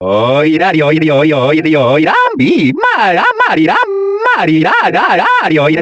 Oirario, oirio, oirio, oirio, oira, mi, mara, marira, marira, ra, ra, oira.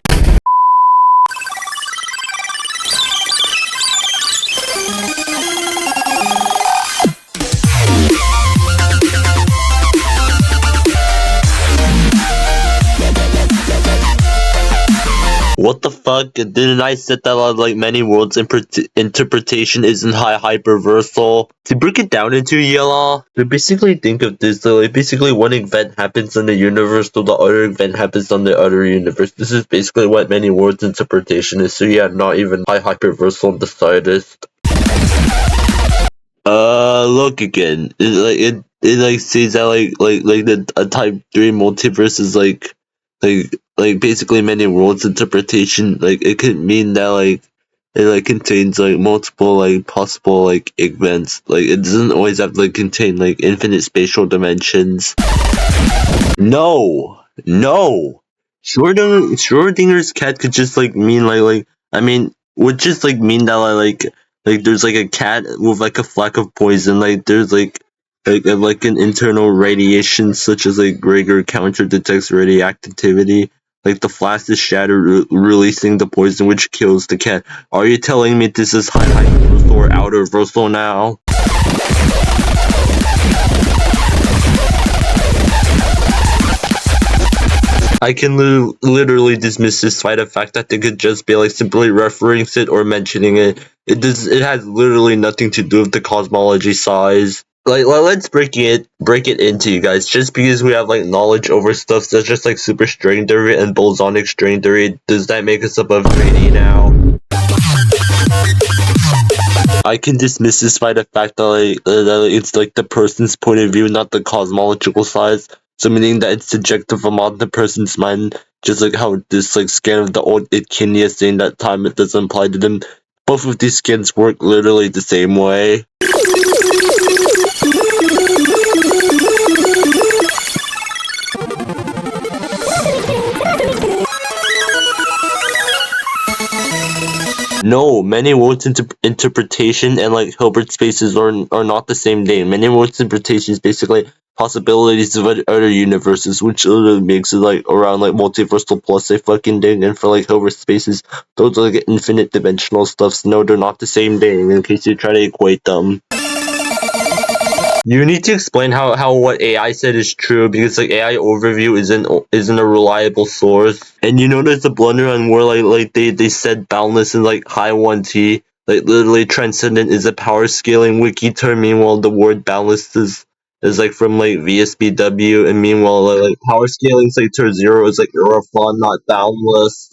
What the fuck? Didn't I set that like many worlds interpretation isn't high hyperversal? To break it down into y'all, to basically think of this though, like basically one event happens in the universe, so the other event happens on the other universe. This is basically what many worlds interpretation is. So yeah, not even high hyperversal on the slightest. Look again. It like says that like the a type 3 multiverse is like basically many worlds interpretation. Like it could mean that like it like contains like multiple like possible like events. Like it doesn't always have to like contain like infinite spatial dimensions. No. Schrodinger's cat could just like mean like I mean would just like mean that like there's like a cat with like a flack of poison, like there's like an internal radiation such as like Gregor counter detects radioactivity, like the flash is shattered releasing the poison which kills the cat. Are you telling me this is high hyperversal or outer versal now? I can literally dismiss this by the fact that they could just be like simply referencing it or mentioning it. It has literally nothing to do with the cosmology size. Like let's break it into you guys. Just because we have like knowledge over stuff such as like super string theory and bosonic string theory, does that make us above 3D now? I can dismiss this by the fact that it's like the person's point of view, not the cosmological size. So meaning that it's subjective among the person's mind, just like how this like scan of the old Itkinia saying that time it doesn't apply to them. Both of these scans work literally the same way. No, many worlds interpretation and like Hilbert spaces are not the same thing. Many worlds interpretation is basically possibilities of other universes, which literally makes it like around like multiversal plus a fucking thing. And for like Hilbert spaces, those are like infinite dimensional stuff. So no, they're not the same thing. In case you try to equate them. You need to explain how what AI said is true, because like AI overview isn't a reliable source. And you know there's a blunder on where like they said boundless in like high 1T, like literally transcendent is a power scaling wiki term. Meanwhile the word boundless is like from like VSBW, and meanwhile like power scaling is like to 0 is like Eurofon, not boundless.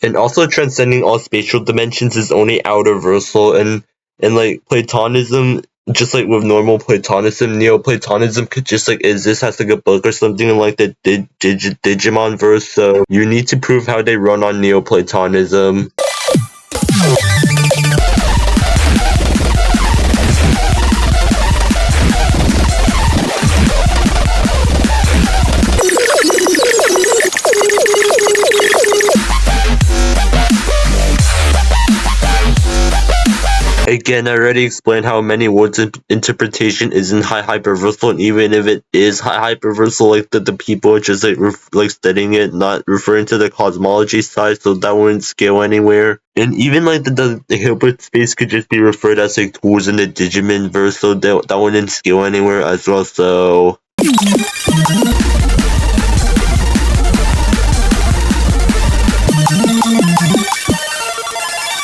And also transcending all spatial dimensions is only outer versal, and like Platonism, just like with normal Platonism, Neoplatonism could just like exist as like a book or something in like the Digimon verse. So you need to prove how they run on Neoplatonism. Again, I already explained how many words interpretation isn't high hyperversal, and even if it is high hyperversal, like the people are just like studying it, not referring to the cosmology side, so that wouldn't scale anywhere. And even like the Hilbert space could just be referred as like tools in the Digimon verse, so that wouldn't scale anywhere as well. So.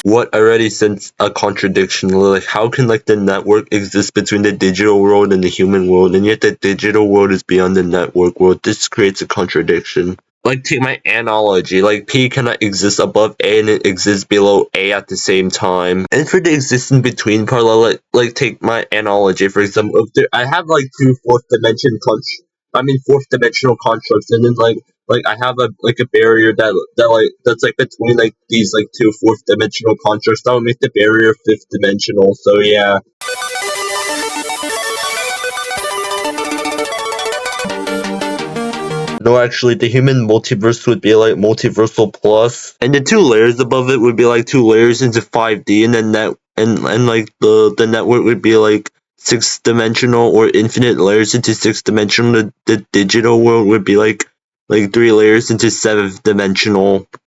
What already sends a contradiction. Like how can like the network exist between the digital world and the human world, and yet the digital world is beyond the network world? This creates a contradiction. Like take my analogy, like P cannot exist above A and it exists below A at the same time. And for the existence between part, like take my analogy, for example, if I have like two fourth dimensional constructs, and then like I have a barrier that's like between like these like two fourth dimensional constructs, that would make the barrier fifth dimensional. So yeah. No, actually, the human multiverse would be like multiversal plus, and the two layers above it would be like two layers into 5D, and then like the network would be like 6-dimensional or infinite layers into 6-dimensional. The digital world would be like 3 layers into 7th dimensional.